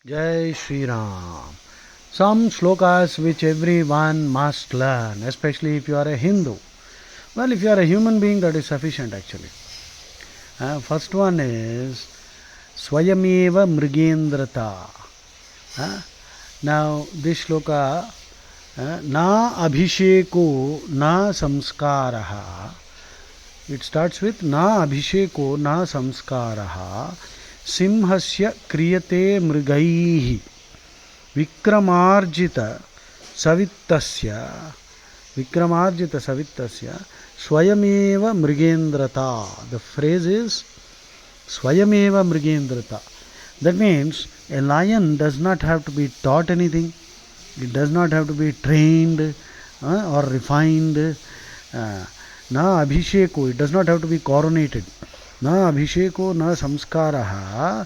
Jai Shri Ram. Some slokas which everyone must learn, especially if you are a Hindu. Well, if you are a human being, that is sufficient actually. First one is Swayameva Mrigendrata. Now, this shloka, Na Abhisheko Na Samskaraha. It starts with Na Abhisheko Na Samskaraha Simhasya Kriyate Mrigaihi Vikramarjita Savittasya Swayameva Mrigendrata. The phrase is Swayameva Mrigendrata. That means a lion does not have to be taught anything. It does not have to be trained or refined. Na abhisheko, it does not have to be coronated. Na abhisheko na samskaraha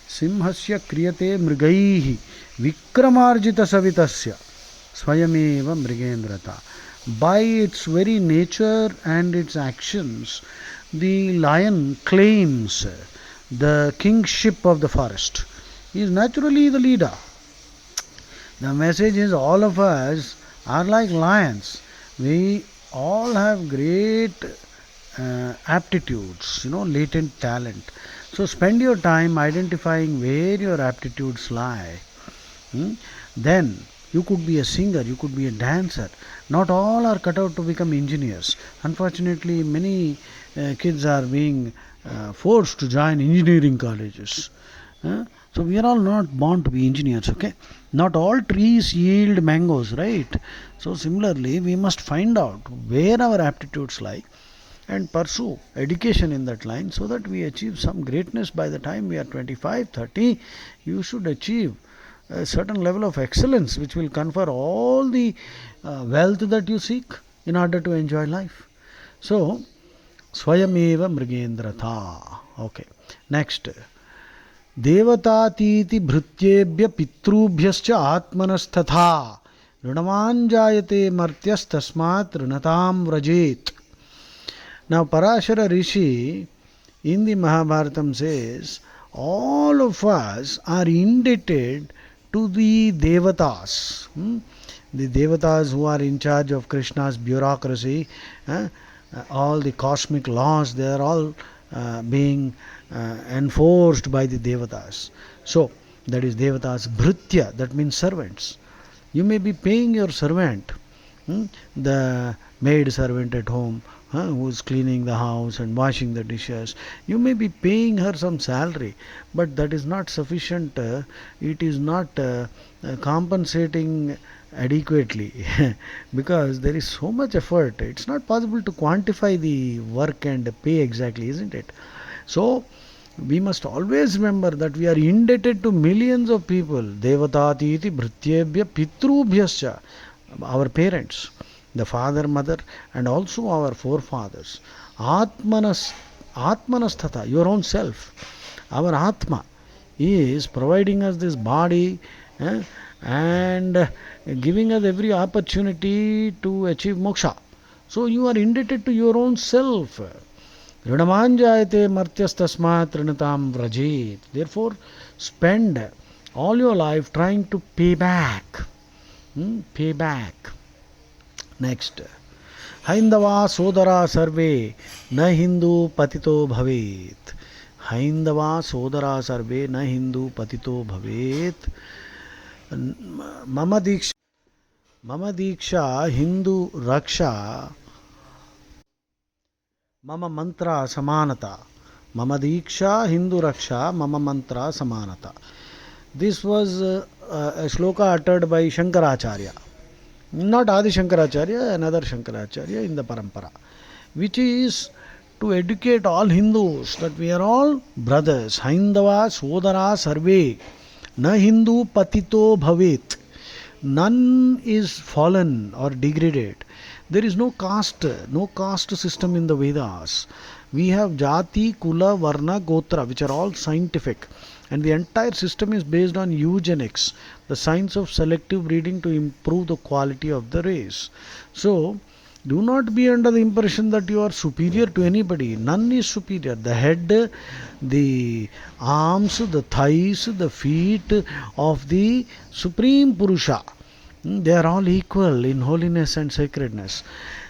simhasya kriyate mrigaihi vikramarjita savitasya swayameva mrigendrata. By its very nature and its actions, the lion claims the kingship of the forest. He is naturally the leader. The message is all of us are like lions. We all have great aptitudes, latent talent. So spend your time identifying where your aptitudes lie. Then you could be a singer, you could be a dancer. Not all are cut out to become engineers. Unfortunately, many kids are being forced to join engineering colleges. So we are all not born to be engineers, okay? Not all trees yield mangoes, right? So similarly, we must find out where our aptitudes lie and pursue education in that line so that we achieve some greatness. By the time we are 25, 30, you should achieve a certain level of excellence which will confer all the wealth that you seek in order to enjoy life. So, Swayameva Mrigendrata. Okay. Next. देवतातीति भृत्येभ्य पितृभ्यश्च आत्मनस्तथा ऋणवाञ्जायते मर्त्यस्तस्मात् ऋणतां व्रजेत्. Now Parashara Rishi in the Mahabharatam says all of us are indebted to the Devatas. The Devatas who are in charge of Krishna's bureaucracy, all the cosmic laws, they are all being enforced by the Devatas. So, that is Devatas Bhritya, that means servants. You may be paying your servant, the maid servant at home, who is cleaning the house and washing the dishes. You may be paying her some salary, but that is not sufficient. It is not compensating adequately because there is so much effort. It's not possible to quantify the work and pay exactly, isn't it? So, we must always remember that we are indebted to millions of people. Devatatiti bhrityebhya pitrubhyascha, our parents, the father, mother, and also our forefathers. Atmanasthatha, your own self. Our Atma is providing us this body and giving us every opportunity to achieve moksha. So you are indebted to your own self. Rinamanjayate martyastasmat rinatam vrajit. Therefore, spend all your life trying to pay back. Pay back. Next. Haindava sodara sarve na hindu patito bhavet. Haindava sodara sarve na hindu patito bhavet. Mama diksha hindu raksha mama mantra samanata. Mama diksha hindu raksha mama mantra samanata. This was a shloka uttered by Shankaracharya. Not Adi Shankaracharya, another Shankaracharya in the parampara, which is to educate all Hindus that we are all brothers. Haindava sodara sarve na hindu patito bhavet. None is fallen or degraded. There is no caste system in the Vedas. We have Jati, Kula, Varna, Gotra, which are all scientific. And the entire system is based on eugenics, the science of selective breeding to improve the quality of the race. So, Do not be under the impression that you are superior to anybody. None is superior. The head, the arms, the thighs, the feet of the Supreme Purusha, they are all equal in holiness and sacredness.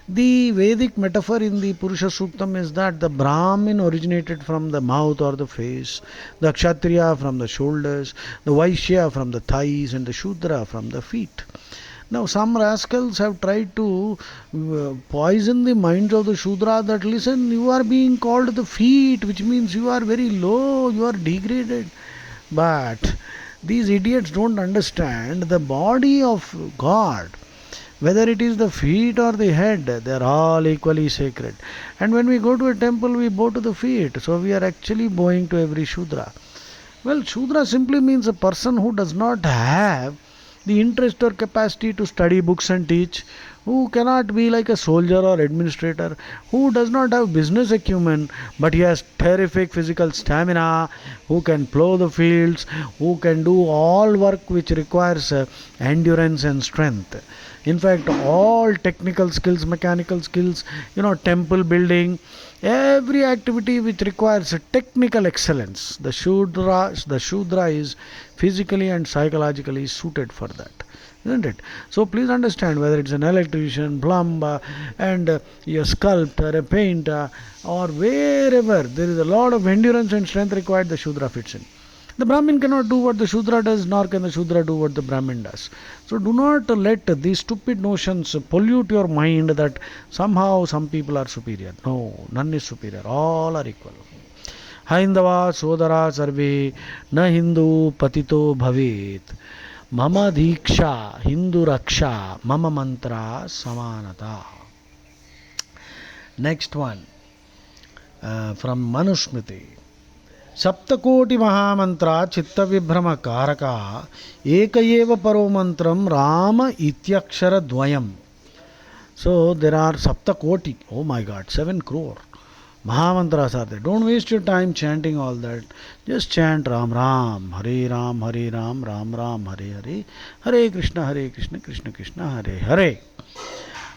The Vedic metaphor in the Purusha Suktam is that the Brahmin originated from the mouth or the face, the Kshatriya from the shoulders, the Vaishya from the thighs, and the Shudra from the feet. Now, some rascals have tried to poison the minds of the Shudra that listen, you are being called the feet, which means you are very low, you are degraded. But these idiots don't understand the body of God. Whether it is the feet or the head, they are all equally sacred. And when we go to a temple, we bow to the feet. So we are actually bowing to every Shudra. Well, Shudra simply means a person who does not have the interest or capacity to study books and teach, who cannot be like a soldier or administrator, who does not have business acumen, but he has terrific physical stamina, who can plow the fields, who can do all work which requires endurance and strength. In fact, all technical skills, mechanical skills, temple building, every activity which requires a technical excellence, the Shudra is physically and psychologically suited for that, isn't it? So please understand, whether it's an electrician, plumber, and a sculptor, a painter, or wherever there is a lot of endurance and strength required, the Shudra fits in. The Brahmin cannot do what the Shudra does, nor can the Shudra do what the Brahmin does. So do not let these stupid notions pollute your mind that somehow some people are superior. No, none is superior. All are equal. Haindava Sodara Sarve Na Hindu Patito Bhavet Mama Diksha Hindu Raksha Mama Mantra Samanata. Next one from Manusmriti. सप्तकोटि महामंत्र चित्त विभ्रम कारका एक एव परो मंत्रम Ram इत्यक्षर द्वयम. So there are saptakoti, oh my god, 7 crore mahamantras are there. Don't waste your time chanting all that. Just chant Ram Ram, Hare Ram, Hare Ram, Ram Ram, Hare Hare, Hare Krishna, Krishna Krishna, Hare Hare.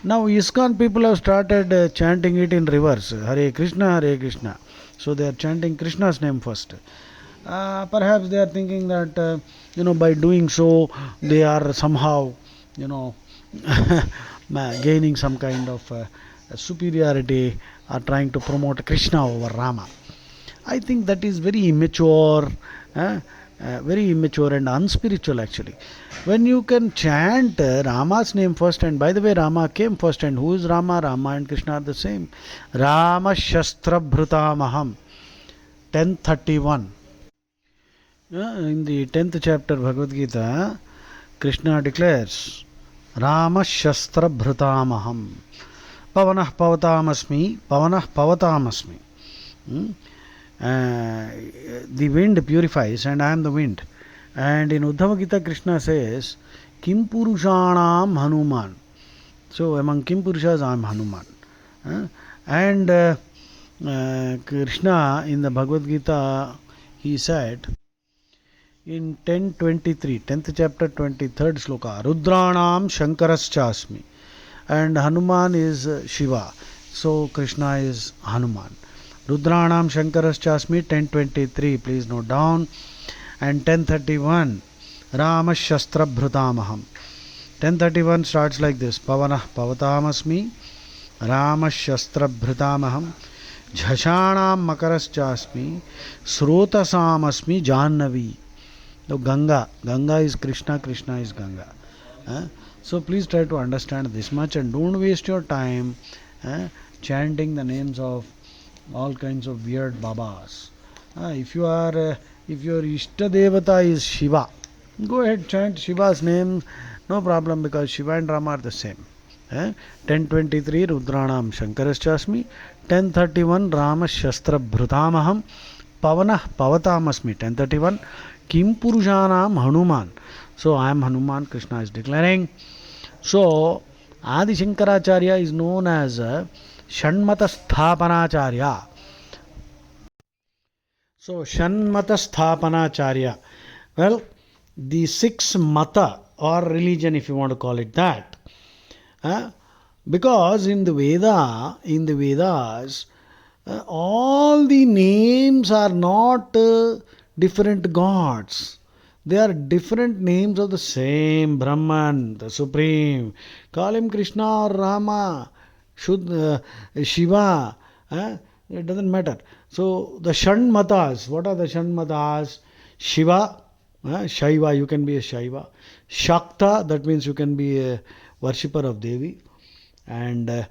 Now ISKCON people have started chanting it in reverse. Hare Krishna. So they are chanting Krishna's name first. Perhaps they are thinking that, by doing so, they are somehow, gaining some kind of superiority, or trying to promote Krishna over Rama. I think that is very immature and unspiritual actually. When you can chant Rama's name first, and by the way, Rama came first, and who is Rama? Rama and Krishna are the same. Rama Shastra Bhrutamaham, 1031. In the 10th chapter Bhagavad Gita, Krishna declares, Rama Shastra Bhrutamaham, Pavanah Pavatamasmi, Pavanah Pavatamasmi. The wind purifies, and I am the wind. And in Uddhava Gita, Krishna says, Kim Purushanam Hanuman. So among Kim Purushas, I am Hanuman. And Krishna in the Bhagavad Gita, he said in 10:23, 10th chapter, 23rd sloka, Rudranam Shankaraschasmi. And Hanuman is Shiva. So Krishna is Hanuman. Rudranam Shankaraschasmi, 10:23, please note down. And 10:31, Rama Shastra Bhrutamaham. 10:31 starts like this: Pavanah Pavatamasmi, Rama Shastra Bhrutamaham, Jhashanam Makaraschasmi, Srotasamasmi Jannavi. So Ganga is Krishna, Krishna is Ganga. So please try to understand this much, and don't waste your time chanting the names of all kinds of weird babas. If your Ishta Devata is Shiva, go ahead, chant Shiva's name, no problem, because Shiva and Rama are the same. 10:23 Rudranam Shankaraschasmi, 10:31 Rama Shastra Bhrutamaham, Pavanah Pavatamasmi, 10:31 Kim Purushanam Hanuman. So I am Hanuman, Krishna is declaring. So Adi Shankaracharya is known as Shanmata Sthapanacharya. So Shanmata Sthapanacharya. Well, the 6 mata or religion, if you want to call it that, Because in the Vedas, all the names are not different gods. They are different names of the same Brahman, the Supreme. Call him Krishna or Rama, Shiva. It doesn't matter. So the Shanmatas, what are the Shanmatas? Shiva, Shaiva, you can be a Shaiva. Shakta, that means you can be a worshipper of Devi. And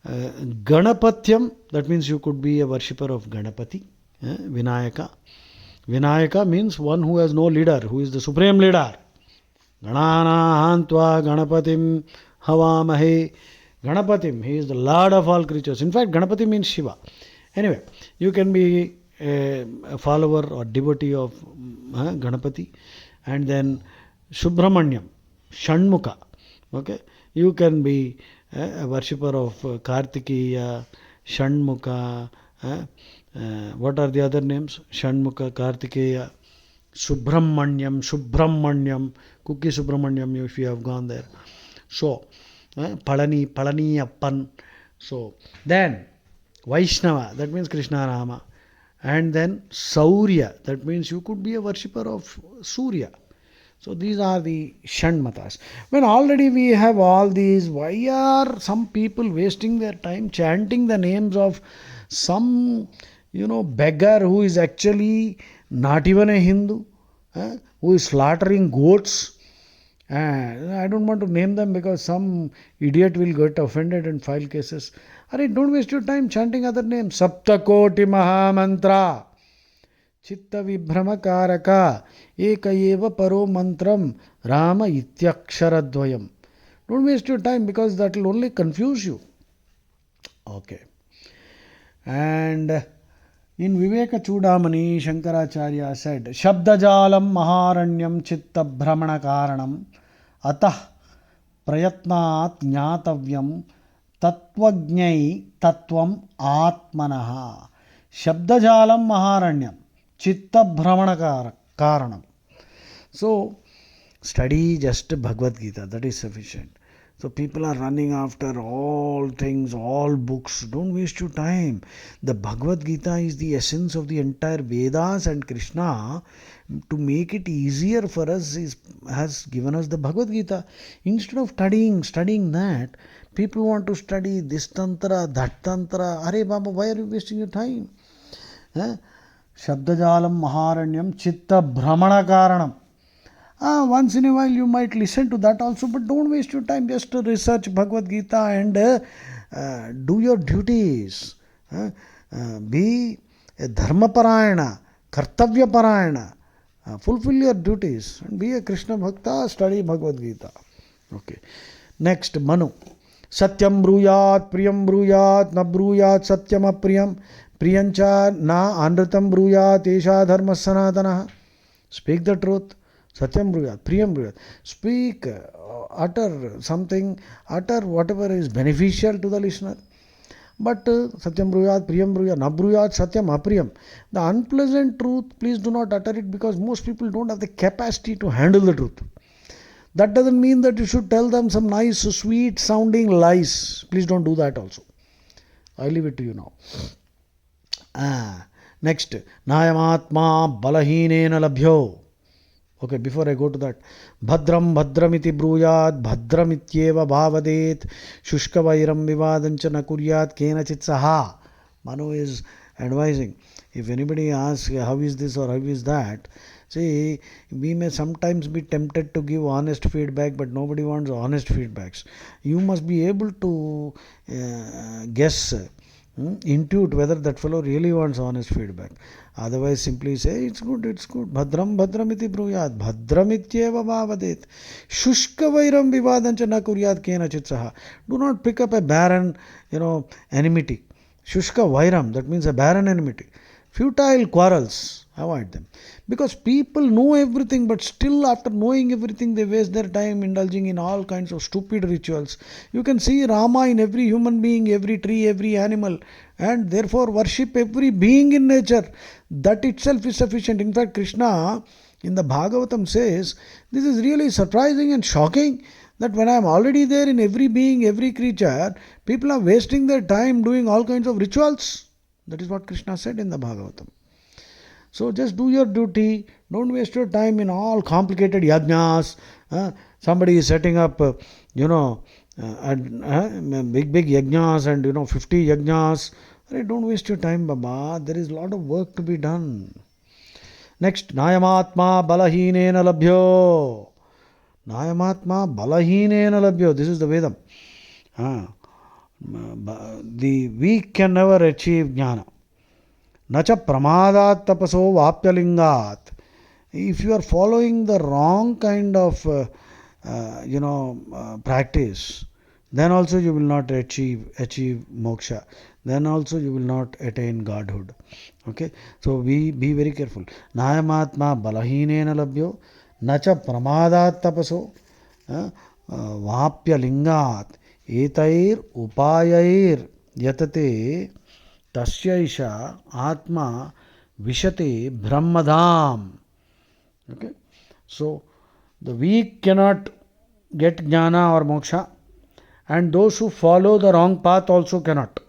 Ganapatyam, that means you could be a worshipper of Ganapati. Vinayaka. Vinayaka means one who has no leader, who is the supreme leader. Ganana Hantva Ganapatim Havamahe. Ganapatim, he is the Lord of all creatures. In fact, Ganapati means Shiva. Anyway, you can be a follower or devotee of Ganapati. And then Subramanyam, Shanmukha. Okay, you can be a worshipper of Kartikeya, Shanmukha. What are the other names? Shanmukha, Kartikeya, Subramanyam, Kuki Subramanyam, if you have gone there. So, Palani Appan. So, then Vaishnava, that means Krishna Rama. And then Saurya, that means you could be a worshipper of Surya. So these are the Shanmatas. When already we have all these, why are some people wasting their time chanting the names of some, beggar who is actually not even a Hindu, who is slaughtering goats? I don't want to name them because some idiot will get offended and file cases. Don't waste your time chanting other names. Saptakoti Mahamantra. Chitta Vibhramakaraka Ekayeva Paro Mantram Rama Ityaksharadvayam. Don't waste your time because that will only confuse you. Okay. And in Viveka Chudamani, Shankaracharya said, Shabdajalam Maharanyam Chitta Brahmana Karanam Atah Prayatnat Jnatavyam Tatvajnai Tatvam Atmanaha. Shabdajalam Maharanyam Chitta Brahmana Karanam. So, study just Bhagavad Gita, that is sufficient. So, people are running after all things, all books. Don't waste your time. The Bhagavad Gita is the essence of the entire Vedas, and Krishna, to make it easier for us, has given us the Bhagavad Gita. Instead of studying that, people want to study this Tantra, that Tantra. Arey Baba, why are you wasting your time? Shabdajalam Maharanyam Chitta Brahmana Karanam. Once in a while you might listen to that also, but don't waste your time. Just research Bhagavad Gita and do your duties. Be a Dharma Parayana, Kartavya Parayana. Fulfill your duties and be a Krishna Bhakta, study Bhagavad Gita. Okay. Next, Manu. Satyam bruyat, priyam bruyat, na bruyat, satyam apriyam. Priyancha na anritam bruyat, esha dharma sanatana. Speak the truth. Satyam bruyat, priyam bruyat. Speak, utter something, utter whatever is beneficial to the listener. But satyam bruyat, priyam bruyat, na bruyat, satyam apriyam. The unpleasant truth, please do not utter it because most people don't have the capacity to handle the truth. That doesn't mean that you should tell them some nice, sweet sounding lies. Please don't do that also. I leave it to you now. Next, Nayamatma Balahinena Labhyo. Okay, before I go to that, Bhadram Bhadramiti Bruyat Bhadramityeva Bhavadet Shushka Vairam Vivadancha Nakuryat Kenachit Saha. Manu is advising. If anybody asks how is this or how is that, see, we may sometimes be tempted to give honest feedback, but nobody wants honest feedbacks. You must be able to guess, intuit whether that fellow really wants honest feedback. Otherwise, simply say, it's good. Bhadram Bhadramiti Bruyat Bhadramityeva Bhavadet Shushka Vairam Vivadancha na Kuryat Kenachit Saha. Do not pick up a barren, enmity. Shushka Vairam, that means a barren enmity. Futile quarrels, avoid them. Because people know everything, but still after knowing everything, they waste their time indulging in all kinds of stupid rituals. You can see Rama in every human being, every tree, every animal, and therefore worship every being in nature. That itself is sufficient. In fact, Krishna In the Bhagavatam says, this is really surprising and shocking that when I am already there in every being, every creature, people are wasting their time doing all kinds of rituals. That is what Krishna said in the Bhagavatam. So just do your duty. Don't waste your time in all complicated yajnas. Somebody is setting up, you know, big yajnas and 50 yajnas. Don't waste your time, Baba. There is a lot of work to be done. Next, Nayamatma Balahinena Labhyo. Nayamatma Balahinena Labhyo. This is the Vedam. The weak can never achieve jnana. Nacha pramadat tapaso vapyalingat. If you are following the wrong kind of practice, then also you will not achieve moksha. Then also you will not attain godhood. Okay, so be very careful. Nayamatma balahinena labhyo nacha pramadat tapaso vapyalingat etair upayair yatate tasyaisha atma vishate brahmadam. Okay, so the weak cannot get jnana or moksha, and those who follow the wrong path also cannot.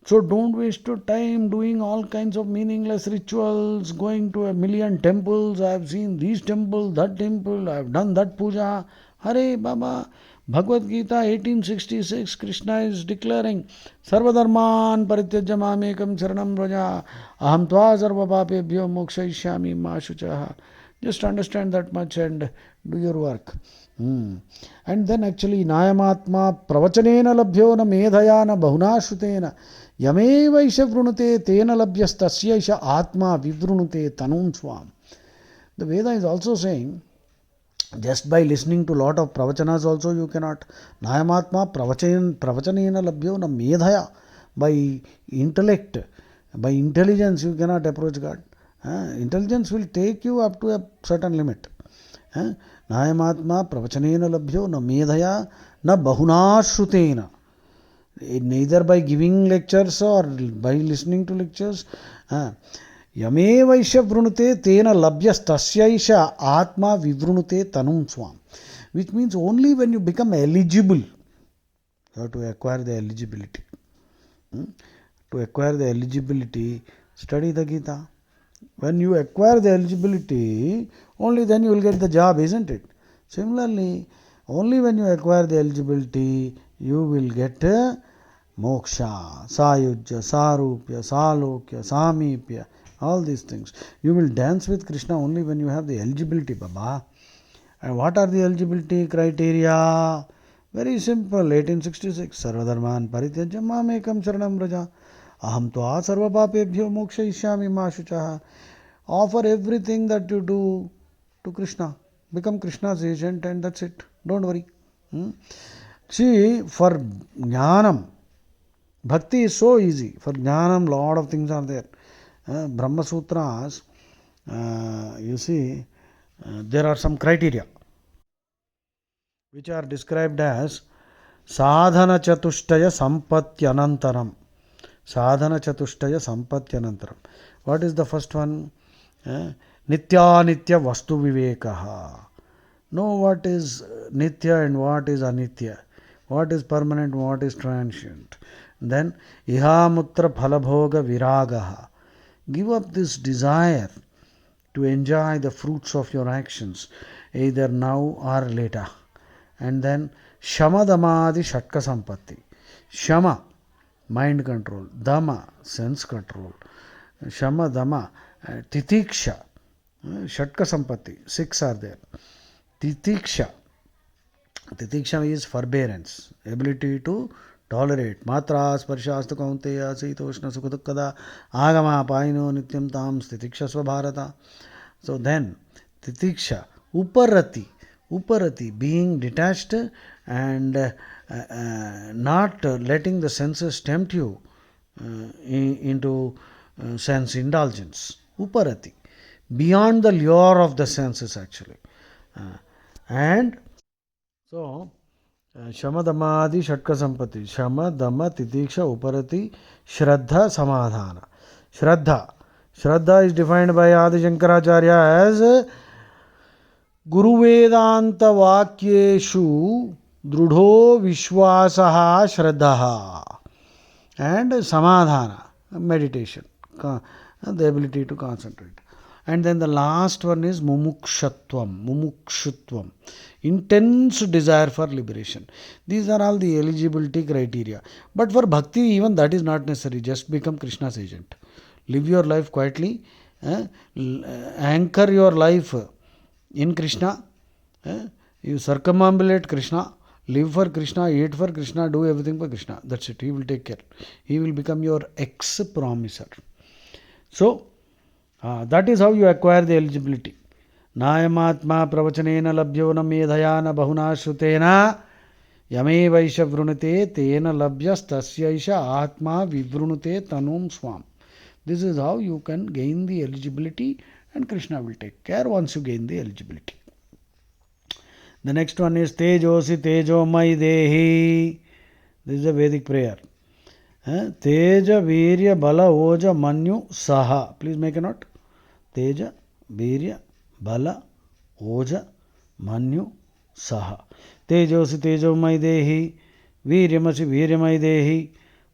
So don't waste your time doing all kinds of meaningless rituals, going to a million temples. I have seen these temples, that temple, I have done that puja. Hare Baba, Bhagavad Gita 1866, Krishna is declaring, Sarvadharman parityajya mamekam saranam vraja, aham tva sarva papebhyo mokshayishyami ma shuchaha. Just understand that much and do your work. And then actually, Nayamatma pravachanena labhyo na medhaya na bahuna shutena yamevaisha vrunute tena labhyastasyaisha atma vivrunute tanun swam. The Veda is also saying, just by listening to lot of pravachanas also you cannot. Nayamatma pravachanena labhyo na medhaya. By intellect, by intelligence you cannot approach God. Intelligence will take you up to a certain limit. Nayamatma pravachanena labhyo na medhaya na bahuna shrutena. Neither by giving lectures or by listening to lectures. Yamevaisha vrunute tena labhyas tasyaisha atma vivrunute tanum swam. Which means only when you become eligible, you have to acquire the eligibility. To acquire the eligibility, study the Gita. When you acquire the eligibility, only then you will get the job, isn't it? Similarly, only when you acquire the eligibility, you will get moksha, sayujya, sarupya, salokya, samipya, all these things. You will dance with Krishna only when you have the eligibility, Baba. And what are the eligibility criteria? Very simple, 1866. Sarvadharman parityajya mamekam saranam vraja. Aham tva sarva papebhyo mokshayishyami ma shuchaha. Offer everything that you do to Krishna. Become Krishna's agent and that's it. Don't worry. See, for jnanam, bhakti is so easy. For jnanam, lot of things are there. Brahma Sutras, you see, there are some criteria which are described as sadhana chatushtaya sampatyanantaram. Sadhana chatushtaya sampatyanantaram. What is the first one? Nitya nitya vastu vivekaha. Know what is nitya and what is anitya. What is permanent and what is transient. Then ihamutra phalabhoga viragaha. Give up this desire to enjoy the fruits of your actions, either now or later. And then shama damadi shatka sampatti. Shama, mind control. Dama, sense control. Shama dama, titiksha, shatka sampatti. 6 are there. Titiksha. Titiksha is forbearance, ability to tolerate. Matra sparshastu kaunteya sitoshna sukhadukkada agama paino nityam tam titikshasva bharata. So then, titiksha, uparati, being detached and not letting the senses tempt you into sense indulgence. Uparati, beyond the lure of the senses actually. And so, Shama Damadi Shatka Sampati. Shama Dama Titiksha Uparati Shraddha Samadhana. Shraddha. Shraddha is defined by Adi Shankaracharya as Guru Vedanta Vakyeshu Drudho Vishwasaha Shraddha and Samadhana, meditation, the ability to concentrate. And then the last one is mumukshutvam, intense desire for liberation. These are all the eligibility criteria. But for bhakti, even that is not necessary. Just become Krishna's agent. Live your life quietly. Anchor your life in Krishna. You circumambulate Krishna. Live for Krishna, eat for Krishna, do everything for Krishna. That's it. He will take care. He will become your ex-promiser. So, that is how you acquire the eligibility. Nayamatma pravachanena labhyo na medhayana bahuna shrutena yame vaisha vrunate tena labhyas tasyaisha atma vivrunate tanum swam. This is how you can gain the eligibility, and Krishna will take care once you gain the eligibility. The next one is Tejosi Tejomai Dehi. This is a Vedic prayer. Teja Virya Bala Oja Manyu Saha. Please make a note. Teja Virya Bala Oja Manyu Saha. Tejosi Tejomai Dehi. Viryamasi Viryamai Dehi.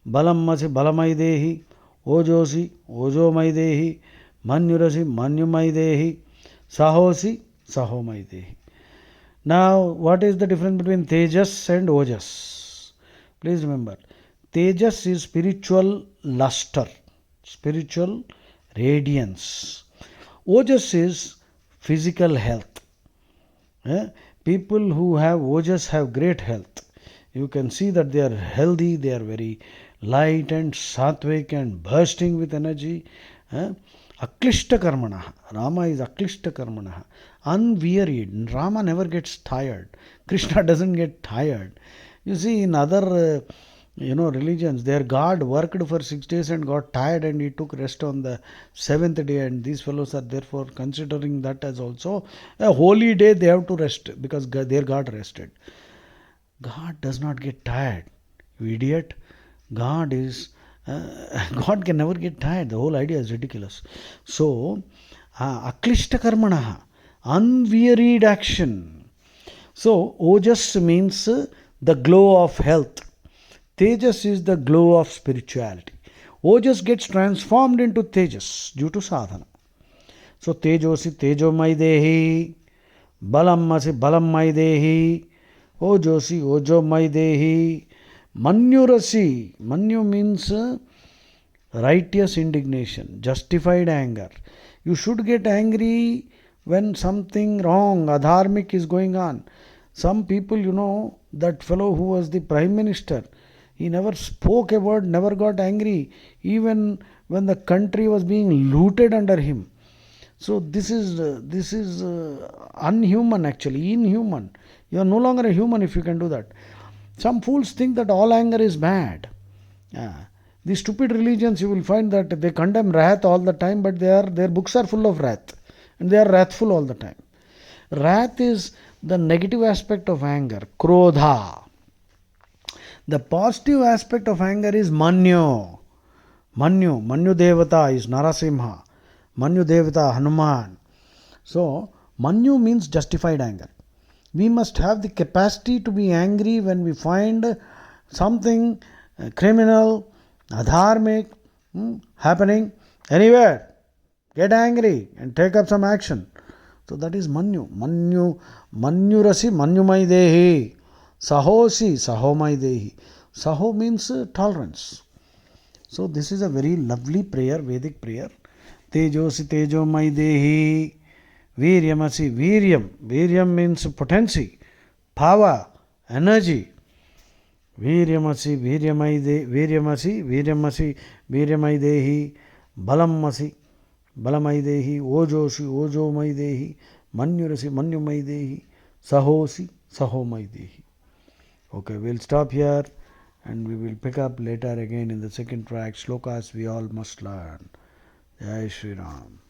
Balamasi Balamai Dehi. Ojosi Ojomai Dehi. Manyurasi Manyumai Dehi. Sahosi Sahomai Dehi. Now, what is the difference between Tejas and Ojas? Please remember, Tejas is spiritual luster, spiritual radiance. Ojas is physical health. People who have Ojas have great health. You can see that they are healthy, they are very light and sattvic and bursting with energy. Aklishta karmana. Rama is aklishta karmana. Unwearied. Rama never gets tired. Krishna doesn't get tired. You see, in other religions, their God worked for 6 days and got tired, and he took rest on the 7th day, and these fellows are therefore considering that as also a holy day. They have to rest because their God rested. God does not get tired, you idiot. God can never get tired. The whole idea is ridiculous. So, aklishta karmana, unwearied action. So, ojas means the glow of health. Tejas is the glow of spirituality. Ojas gets transformed into tejas due to sadhana. So, tejosi tejomai dehi, balammasi balammai dehi, ojosi ojomai dehi, manyurasi. Manyu means righteous indignation, justified anger. You should get angry when something wrong, adharmic is going on. Some people, that fellow who was the prime minister, he never spoke a word, never got angry, even when the country was being looted under him. So this is unhuman, actually, inhuman. You are no longer a human if you can do that. Some fools think that all anger is bad. These stupid religions, you will find that they condemn wrath all the time, but their books are full of wrath, and they are wrathful all the time. Wrath is the negative aspect of anger, krodha. The positive aspect of anger is manyu. Manyu Devata is Narasimha. Manyu Devata Hanuman. So, manyu means justified anger. We must have the capacity to be angry when we find something criminal, adharmic happening anywhere. Get angry and take up some action. So that is manyu. Manyurasi manyumai dehi. Sahosi sahomai dehi. Saho means tolerance. So this is a very lovely prayer, Vedic prayer. Tejosi tejomai dehi. Viryamasi viryam. Viryam means potency, power, energy. Viryamasi viryamai dehi. Balammasi balamai dehi. Ojosi ojomai dehi. Manyurasi manyumai dehi. Sahosi sahomai dehi. Okay, we'll stop here and we will pick up later again in the second track. Slokas we all must learn. Jai Shri Ram.